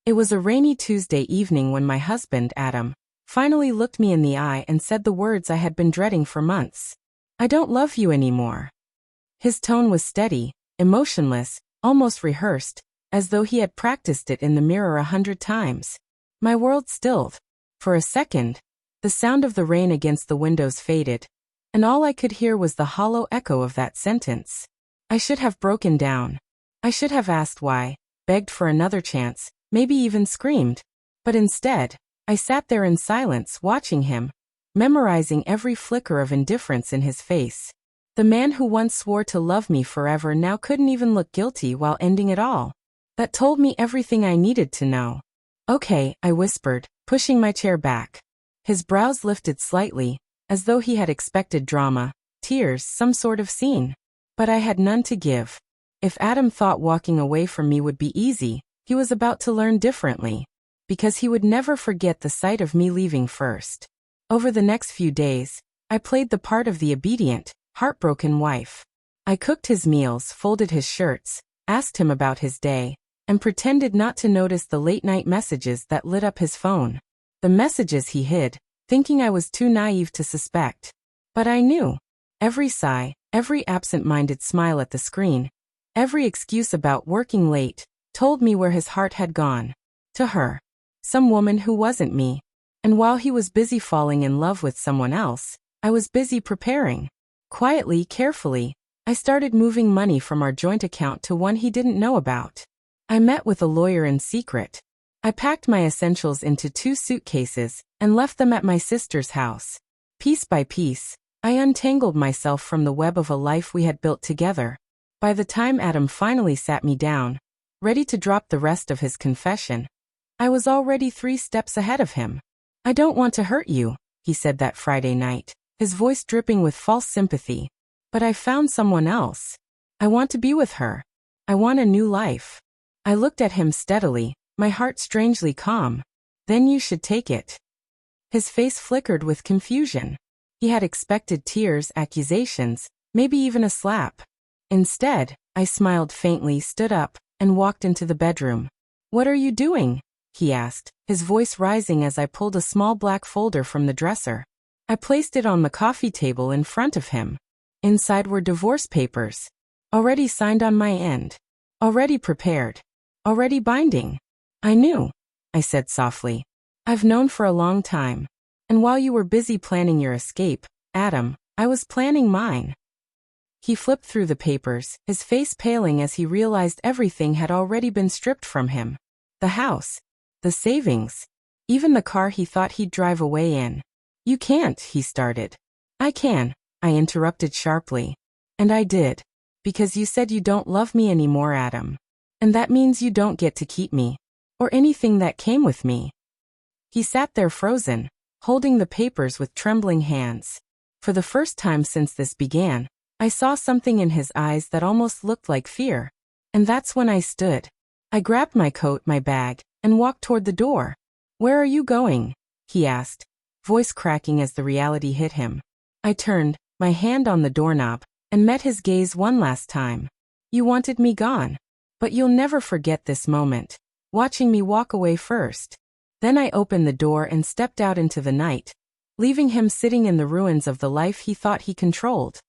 It was a rainy Tuesday evening when my husband, Adam, finally looked me in the eye and said the words I had been dreading for months. I don't love you anymore. His tone was steady, emotionless, almost rehearsed, as though he had practiced it in the mirror 100 times. My world stilled. For a second, the sound of the rain against the windows faded, and all I could hear was the hollow echo of that sentence. I should have broken down. I should have asked why, begged for another chance, maybe even screamed. But instead, I sat there in silence watching him, memorizing every flicker of indifference in his face. The man who once swore to love me forever now couldn't even look guilty while ending it all. That told me everything I needed to know. Okay, I whispered, pushing my chair back. His brows lifted slightly, as though he had expected drama, tears, some sort of scene. But I had none to give. If Adam thought walking away from me would be easy, he was about to learn differently. Because he would never forget the sight of me leaving first. Over the next few days, I played the part of the obedient, heartbroken wife. I cooked his meals, folded his shirts, asked him about his day, and pretended not to notice the late-night messages that lit up his phone. The messages he hid, thinking I was too naive to suspect. But I knew. Every sigh, every absent-minded smile at the screen, every excuse about working late, told me where his heart had gone. To her. Some woman who wasn't me. And while he was busy falling in love with someone else, I was busy preparing. Quietly, carefully, I started moving money from our joint account to one he didn't know about. I met with a lawyer in secret. I packed my essentials into 2 suitcases and left them at my sister's house. Piece by piece, I untangled myself from the web of a life we had built together. By the time Adam finally sat me down, ready to drop the rest of his confession, I was already 3 steps ahead of him. I don't want to hurt you, he said that Friday night, his voice dripping with false sympathy. But I found someone else. I want to be with her. I want a new life. I looked at him steadily, my heart strangely calm. Then you should take it. His face flickered with confusion. He had expected tears, accusations, maybe even a slap. Instead, I smiled faintly, stood up, and walked into the bedroom. What are you doing? He asked, his voice rising as I pulled a small black folder from the dresser. I placed it on the coffee table in front of him. Inside were divorce papers. Already signed on my end. Already prepared. Already binding. I knew, I said softly. I've known for a long time. And while you were busy planning your escape, Adam, I was planning mine. He flipped through the papers, his face paling as he realized everything had already been stripped from him. The house. The savings. Even the car he thought he'd drive away in. You can't, he started. I can, I interrupted sharply. And I did. Because you said you don't love me anymore, Adam. And that means you don't get to keep me. Or anything that came with me. He sat there frozen, holding the papers with trembling hands. For the first time since this began, I saw something in his eyes that almost looked like fear. And that's when I stood. I grabbed my coat, my bag, and walked toward the door. Where are you going? He asked, voice cracking as the reality hit him. I turned, my hand on the doorknob, and met his gaze one last time. You wanted me gone. But you'll never forget this moment, watching me walk away first. Then I opened the door and stepped out into the night, leaving him sitting in the ruins of the life he thought he controlled.